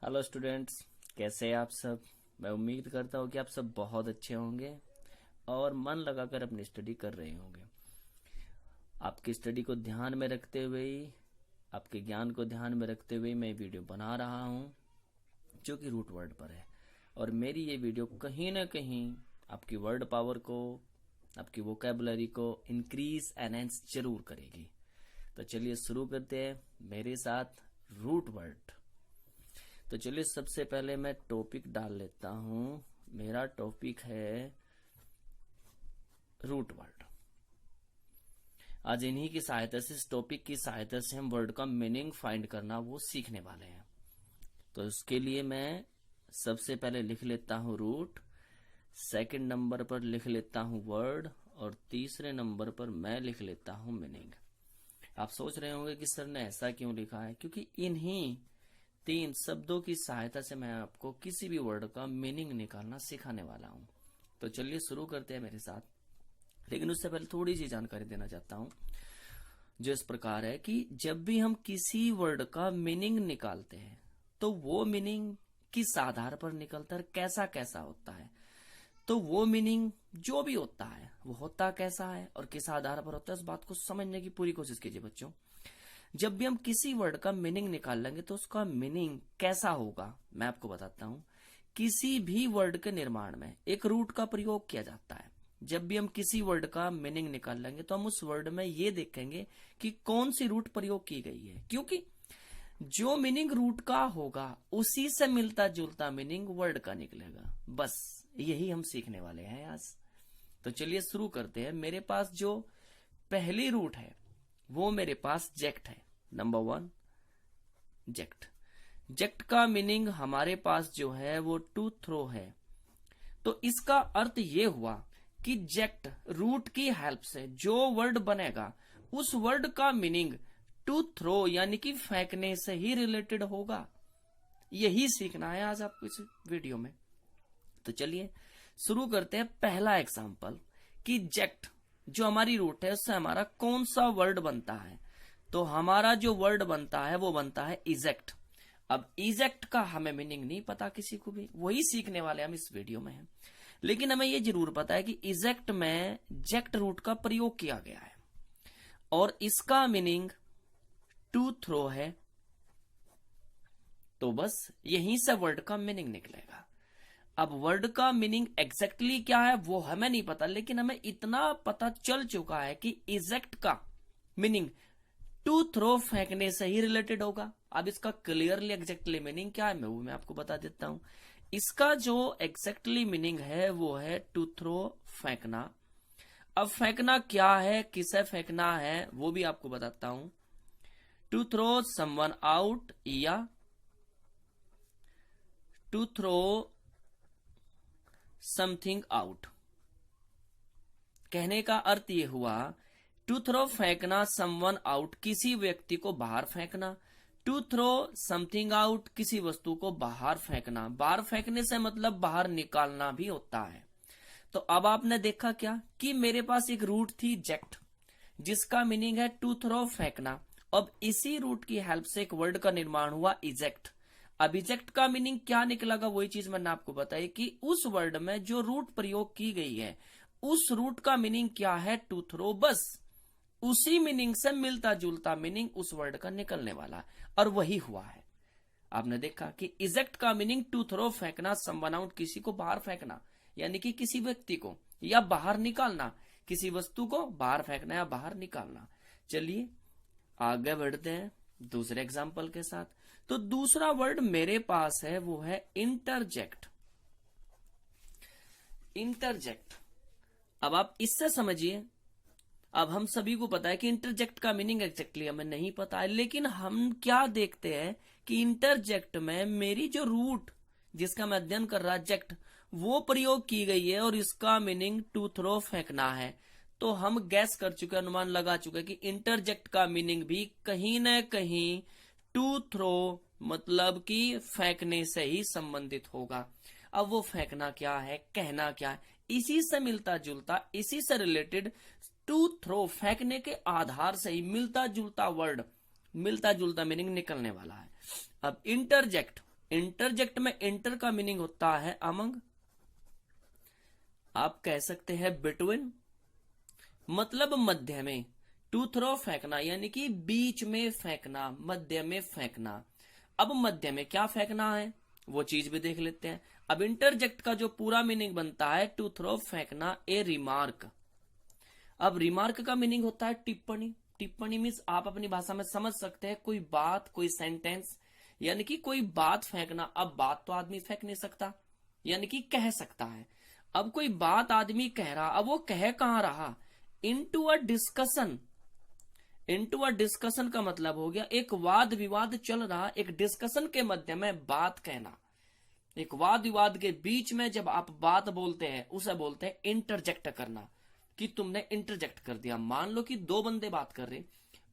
Hello students, कैसे हैं आप सब। मैं उम्मीद करता हूँ कि आप सब बहुत अच्छे होंगे और मन लगाकर अपनी स्टडी कर रहे होंगे। आपकी स्टडी को ध्यान में रखते हुए ही, आपके ज्ञान को ध्यान में रखते हुए मैं वीडियो बना रहा हूँ जो कि रूट वर्ड पर है। और मेरी ये वीडियो कहीं ना कहीं आपकी वर्ड पावर को, आपकी वोकेबुलरी को इंक्रीज एनहेंस जरूर करेगी। तो चलिए शुरू करते हैं मेरे साथ रूट वर्ड। तो चलिए सबसे पहले मैं टॉपिक डाल लेता हूं। मेरा टॉपिक है रूट वर्ड। आज इन्हीं की सहायता से, इस टॉपिक की सहायता से हम वर्ड का मीनिंग फाइंड करना वो सीखने वाले हैं। तो इसके लिए मैं सबसे पहले लिख लेता हूं रूट, सेकंड नंबर पर लिख लेता हूं वर्ड और तीसरे नंबर पर मैं लिख लेता हूं मीनिंग। आप सोच रहे होंगे कि सर ने ऐसा क्यों लिखा है, क्योंकि इन्हीं 3 शब्दों की सहायता से मैं आपको किसी भी वर्ड का मीनिंग निकालना सिखाने वाला हूं। तो चलिए शुरू करते हैं मेरे साथ। लेकिन उससे पहले थोड़ी सी जानकारी देना चाहता हूं, जो इस प्रकार है कि जब भी हम किसी वर्ड का मीनिंग निकालते हैं तो वो मीनिंग किस आधार पर निकलता है, कैसा कैसा होता है। तो वो मीनिंग जो भी होता है वो होता कैसा है और किस आधार पर होता है, इस बात को समझने की पूरी कोशिश कीजिए बच्चों। जब भी हम किसी वर्ड का मीनिंग निकाल लेंगे तो उसका मीनिंग कैसा होगा मैं आपको बताता हूं। किसी भी वर्ड के निर्माण में एक रूट का प्रयोग किया जाता है। जब भी हम किसी वर्ड का मीनिंग निकाल लेंगे तो हम उस वर्ड में ये देखेंगे कि कौन सी रूट प्रयोग की गई है, क्योंकि जो मीनिंग रूट का होगा उसी से मिलता जुलता मीनिंग वर्ड का निकलेगा। बस यही हम सीखने वाले हैं आज। तो चलिए शुरू करते हैं। मेरे पास जो पहली रूट है वो मेरे पास जेक्ट है। नंबर 1 जेक्ट। जेक्ट का मीनिंग हमारे पास जो है वो टू थ्रो है। तो इसका अर्थ ये हुआ कि जेक्ट रूट की हेल्प से जो वर्ड बनेगा उस वर्ड का मीनिंग टू थ्रो यानी कि फेंकने से ही रिलेटेड होगा। यही सीखना है आज आपको इस वीडियो में। तो चलिए शुरू करते हैं। पहला एग्जांपल कि जेक्ट जो हमारी रूट है उससे हमारा कौन सा वर्ड बनता है। तो हमारा जो वर्ड बनता है वो बनता है इजेक्ट। अब इजेक्ट का हमें मीनिंग नहीं पता किसी को भी, वही सीखने वाले हम इस वीडियो में हैं। लेकिन हमें ये जरूर पता है कि इजेक्ट में जेक्ट रूट का प्रयोग किया गया है और इसका मीनिंग टू थ्रो है। तो बस यहीं से वर्ड का मीनिंग निकलेगा। अब वर्ड का मीनिंग एग्जैक्टली क्या है वो हमें नहीं पता, लेकिन हमें इतना पता चल चुका है कि इजेक्ट का मीनिंग टू थ्रो फेंकने से ही रिलेटेड होगा। अब इसका क्लियरली एग्जैक्टली मीनिंग क्या है मैं आपको बता देता हूं। इसका जो एग्जैक्टली मीनिंग है वो है टू थ्रो फेंकना। अब फेंकना क्या है, किसे फेंकना है वो भी आपको बताता हूं। टू थ्रो समवन आउट या टू थ्रो समथिंग आउट। कहने का अर्थ यह हुआ टू थ्रो फेंकना समवन आउट, किसी व्यक्ति को बाहर फेंकना। टू थ्रो समथिंग आउट, किसी वस्तु को बाहर फेंकना। बाहर फेंकने से मतलब बाहर निकालना भी होता है। तो अब आपने देखा क्या कि मेरे पास एक रूट थी जेक्ट जिसका मीनिंग है टू थ्रो फेंकना। अब इसी रूट की हेल्प से एक वर्ड का निर्माण हुआ इजेक्ट। अब इजेक्ट का मीनिंग क्या निकलेगा वही चीज मैंने आपको बताई कि उस वर्ड में जो रूट प्रयोग की गई है उस रूट का मीनिंग क्या है टू थ्रो। बस उसी मीनिंग से मिलता जुलता मीनिंग उस वर्ड का निकलने वाला है और वही हुआ है। आपने देखा कि इजेक्ट का मीनिंग टू थ्रो फेंकना, समवन आउट किसी को बाहर फेंकना यानी कि किसी व्यक्ति को, या बाहर निकालना किसी वस्तु को बाहर फेंकना या बाहर निकालना। चलिए आगे बढ़ते हैं दूसरे एग्जाम्पल के साथ। तो दूसरा वर्ड मेरे पास है वो है इंटरजेक्ट। इंटरजेक्ट, अब आप इससे समझिए। अब हम सभी को पता है कि इंटरजेक्ट का मीनिंग एग्जैक्टली हमें नहीं पता है, लेकिन हम क्या देखते हैं कि इंटरजेक्ट में मेरी जो रूट जिसका मैं अध्ययन कर रहा जेक्ट वो प्रयोग की गई है और इसका मीनिंग टू थ्रो फेंकना है। तो हम गैस कर चुके, अनुमान लगा चुके कि इंटरजेक्ट का मीनिंग भी कहीं न कहीं टू थ्रो मतलब कि फेंकने से ही संबंधित होगा। अब वो फेंकना क्या है, कहना क्या है, इसी से मिलता जुलता, इसी से रिलेटेड टू थ्रो फेंकने के आधार से ही मिलता जुलता वर्ड, मिलता जुलता मीनिंग निकलने वाला है। अब इंटरजेक्ट इंटरजेक्ट में इंटर का मीनिंग होता है अमंग, आप कह सकते हैं बिटवीन, मतलब मध्य में। टू थ्रो फेंकना यानी कि बीच में फेंकना, मध्य में फेंकना। अब मध्य में क्या फेंकना है वो चीज भी देख लेते हैं। अब इंटरजेक्ट का जो पूरा मीनिंग बनता है टू थ्रो फेंकना ए रिमार्क। अब रिमार्क का मीनिंग होता है टिप्पणी। टिप्पणी मीन्स आप अपनी भाषा में समझ सकते हैं कोई बात, कोई सेंटेंस, यानी कि कोई बात फेंकना। अब बात तो आदमी फेंक नहीं सकता, यानी कि कह सकता है। अब कोई बात आदमी कह रहा, अब वो कह कहां रहा, into a discussion. Into a discussion का मतलब हो गया एक वाद विवाद चल रहा, एक डिस्कशन के मध्य में बात कहना। एक वाद विवाद के बीच में जब आप बात बोलते हैं उसे बोलते हैं इंटरजेक्ट करना, कि तुमने इंटरजेक्ट कर दिया। मान लो कि दो बंदे बात कर रहे,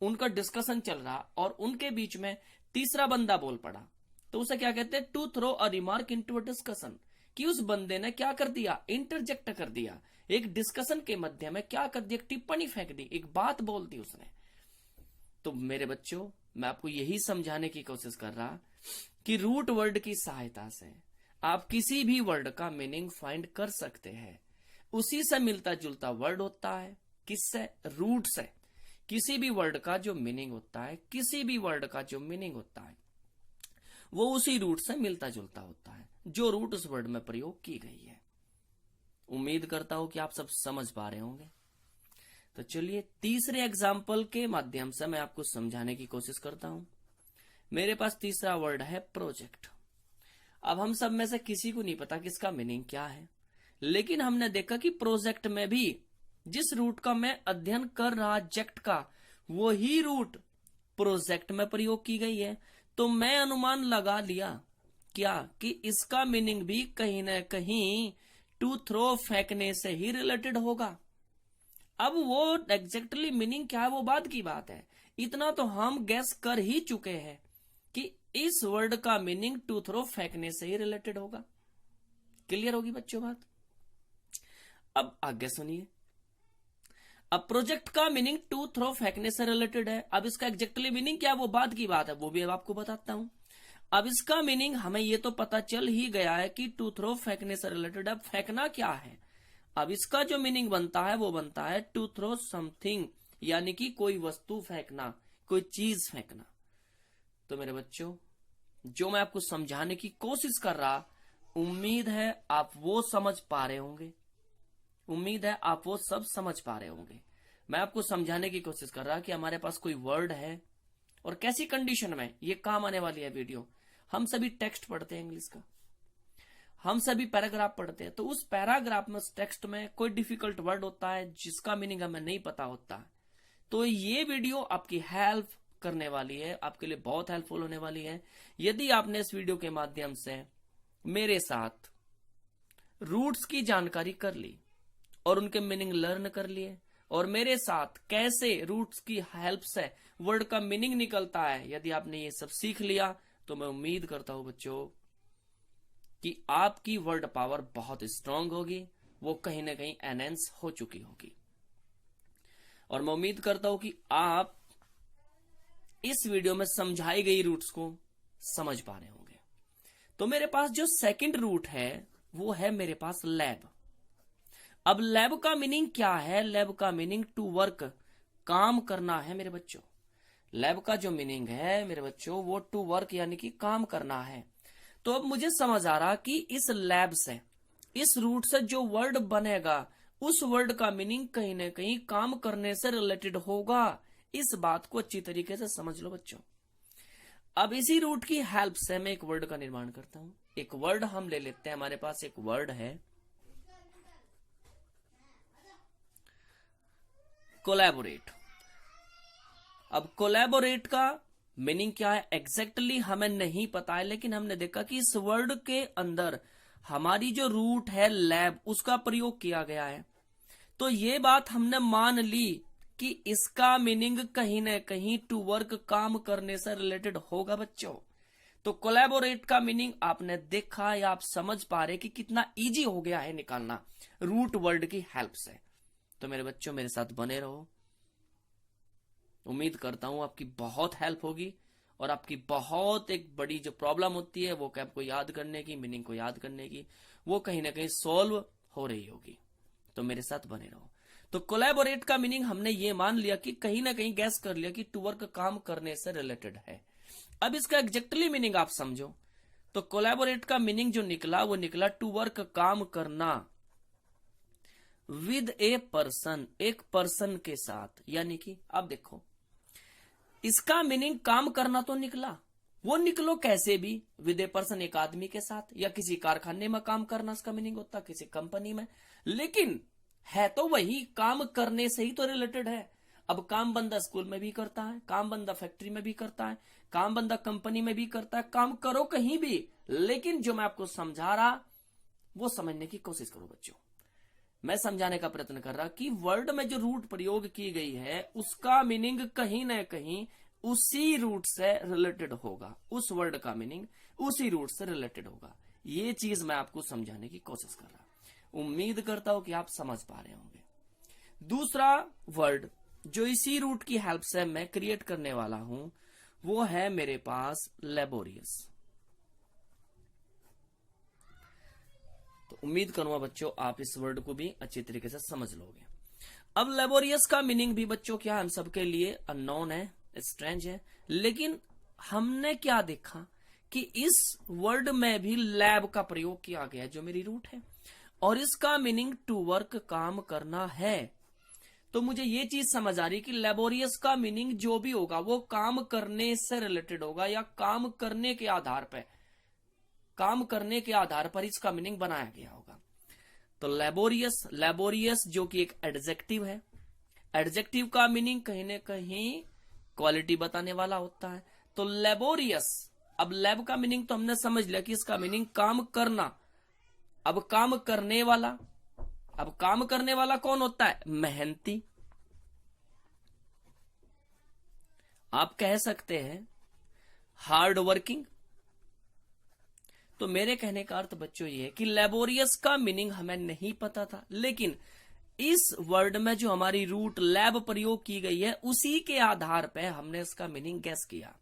उनका डिस्कशन चल रहा और उनके बीच में तीसरा बंदा बोल पड़ा, तो उसे क्या कहते हैं, to throw a remark into a discussion. कि उस बंदे ने क्या कर दिया, इंटरजेक्ट कर दिया, एक डिस्कशन के मध्य में क्या कर दिया, टिप्पणी फेंक दी, एक बात बोल दी उसने। तो मेरे बच्चों, मैं आपको यही समझाने की कोशिश कर रहा कि रूट वर्ड की सहायता से आप किसी भी वर्ड का मीनिंग फाइंड कर सकते हैं। उसी से मिलता जुलता वर्ड होता है, किससे, रूट से। किसी भी वर्ड का जो मीनिंग होता है, किसी भी वर्ड का जो मीनिंग होता है वो उसी रूट से मिलता जुलता होता है जो रूट उस वर्ड में प्रयोग की गई है। उम्मीद करता हूं कि आप सब समझ पा रहे होंगे। तो चलिए तीसरे एग्जाम्पल के माध्यम से मैं आपको समझाने की कोशिश करता हूं। मेरे पास तीसरा वर्ड है प्रोजेक्ट। अब हम सब में से किसी को नहीं पता कि इसका मीनिंग क्या है, लेकिन हमने देखा कि प्रोजेक्ट में भी जिस रूट का मैं अध्ययन कर रहा जेक्ट का, वही रूट प्रोजेक्ट में प्रयोग की गई है। तो मैं अनुमान लगा लिया क्या, कि इसका मीनिंग भी कहीं ना कहीं टू थ्रो फेंकने से ही रिलेटेड होगा। अब वो एग्जैक्टली मीनिंग क्या है वो बाद की बात है, इतना तो हम गैस कर ही चुके हैं कि इस वर्ड का मीनिंग टू थ्रो फेंकने से ही रिलेटेड होगा। क्लियर होगी बच्चों बात? अब आगे सुनिए। अब प्रोजेक्ट का मीनिंग टू थ्रो फेंकने से रिलेटेड है। अब इसका एग्जैक्टली मीनिंग क्या है वो बाद की बात है, वो भी अब आपको बताता हूं। अब इसका मीनिंग हमें ये तो पता चल ही गया है कि टू थ्रो फेंकने से रिलेटेड। अब फेंकना क्या है, अब इसका जो मीनिंग बनता है वो बनता है टू थ्रो समथिंग, यानी कि कोई वस्तु फेंकना, कोई चीज फेंकना। तो मेरे बच्चों, जो मैं आपको समझाने की कोशिश कर रहा, उम्मीद है आप वो समझ पा रहे होंगे। उम्मीद है आप वो सब समझ पा रहे होंगे। मैं आपको समझाने की कोशिश कर रहा कि हमारे पास कोई वर्ड है और कैसी कंडीशन में ये काम आने वाली है वीडियो। हम सभी टेक्स्ट पढ़ते हैं इंग्लिश का, हम सभी पैराग्राफ पढ़ते हैं, तो उस पैराग्राफ में, उस टेक्स्ट में कोई डिफिकल्ट वर्ड होता है जिसका मीनिंग हमें नहीं पता होता। तो ये वीडियो आपकी हेल्प करने वाली है, आपके लिए बहुत हेल्पफुल होने वाली है। यदि आपने इस वीडियो के माध्यम से मेरे साथ रूट्स की जानकारी कर ली और उनके मीनिंग लर्न कर लिए, और मेरे साथ कैसे रूट्स की हेल्प से वर्ड का मीनिंग निकलता है, यदि आपने ये सब सीख लिया, तो मैं उम्मीद करता हूं बच्चों कि आपकी वर्ड पावर बहुत स्ट्रांग होगी, वो कहीं ना कहीं एनहेंस हो चुकी होगी। और मैं उम्मीद करता हूं कि आप इस वीडियो में समझाई गई रूट्स को समझ पा रहे होंगे। तो मेरे पास जो सेकंड रूट है वो है मेरे पास लैब। अब लैब का मीनिंग क्या है, लैब का मीनिंग टू वर्क, काम करना है मेरे बच्चों। लैब का जो मीनिंग है मेरे बच्चों वो टू वर्क यानी कि काम करना है। तो अब मुझे समझ आ रहा कि इस लैब से, इस रूट से जो वर्ड बनेगा उस वर्ड का मीनिंग कहीं ना कहीं काम करने से रिलेटेड होगा। इस बात को अच्छी तरीके से समझ लो बच्चों। अब इसी रूट की हेल्प से मैं एक वर्ड का निर्माण करता हूं। एक वर्ड हम ले लेते हैं, हमारे पास एक वर्ड है कोलैबोरेट। अब कोलैबोरेट का मीनिंग क्या है एग्जैक्टली हमें नहीं पता है, लेकिन हमने देखा कि इस वर्ड के अंदर हमारी जो रूट है लैब, उसका प्रयोग किया गया है। तो ये बात हमने मान ली कि इसका मीनिंग कहीं ना कहीं टू वर्क, काम करने से रिलेटेड होगा बच्चों। तो कोलैबोरेट का मीनिंग आपने देखा या आप समझ पा रहे कि कितना इजी हो गया है निकालना रूट वर्ड की हेल्प से। तो मेरे बच्चों मेरे साथ बने रहो, उम्मीद करता हूं आपकी बहुत हेल्प होगी और आपकी बहुत एक बड़ी जो प्रॉब्लम होती है वो कैब को याद करने की, मीनिंग को याद करने की, वो कहीं ना कहीं सॉल्व हो रही होगी। तो मेरे साथ बने रहो। तो कोलैबोरेट का मीनिंग हमने ये मान लिया कि कहीं ना कहीं गैस कर लिया कि टू वर्क काम करने से रिलेटेड है। अब इसका एग्जैक्टली मीनिंग आप समझो। तो कोलैबोरेट का मीनिंग जो निकला वो निकला टू वर्क काम करना विद ए पर्सन, एक पर्सन के साथ। यानी कि अब देखो, इसका मीनिंग काम करना तो निकला, वो निकलो कैसे भी, विद ए पर्सन, एक आदमी के साथ, या किसी कारखाने में काम करना इसका मीनिंग होता, किसी कंपनी में, लेकिन है तो वही काम करने से ही तो रिलेटेड है। अब काम बंदा स्कूल में भी करता है, काम बंदा फैक्ट्री में भी करता है, काम बंदा कंपनी में भी करता है, काम करो कहीं भी, लेकिन जो मैं आपको समझा रहा वो समझने की कोशिश करो बच्चों। मैं समझाने का प्रयत्न कर रहा कि वर्ड में जो रूट प्रयोग की गई है उसका मीनिंग कहीं ना कहीं उसी रूट से रिलेटेड होगा, उस वर्ड का मीनिंग उसी रूट से रिलेटेड होगा। ये चीज मैं आपको समझाने की कोशिश कर रहा, उम्मीद करता हूं कि आप समझ पा रहे होंगे। दूसरा वर्ड जो इसी रूट की हेल्प से मैं क्रिएट करने वाला हूं वो है मेरे पास लेबोरियस। तो उम्मीद करूंगा बच्चों आप इस वर्ड को भी अच्छी तरीके से समझ लोगे। अब लेबोरियस का मीनिंग भी बच्चों क्या हम सबके लिए अननोन है, स्ट्रेंज है, लेकिन हमने क्या देखा कि इस वर्ड में भी लैब का प्रयोग किया गया जो मेरी रूट है, और इसका मीनिंग टू वर्क काम करना है। तो मुझे ये चीज समझ आ रही कि लेबोरियस का मीनिंग जो भी होगा वो काम करने से रिलेटेड होगा, या काम करने के आधार पर, काम करने के आधार पर इसका मीनिंग बनाया गया होगा। तो लेबोरियस, लेबोरियस जो कि एक एडजेक्टिव है, एडजेक्टिव का मीनिंग कहीं ना कहीं क्वालिटी बताने वाला होता है। तो लेबोरियस, अब लैब का मीनिंग तो हमने समझ लिया कि इसका मीनिंग काम करना। अब काम करने वाला, अब काम करने वाला कौन होता है? मेहनती, आप कह सकते हैं हार्ड वर्किंग। तो मेरे कहने का अर्थ बच्चों ये है कि लेबोरियस का मीनिंग हमें नहीं पता था, लेकिन इस वर्ड में जो हमारी रूट लैब प्रयोग की गई है उसी के आधार पर हमने इसका मीनिंग गैस किया।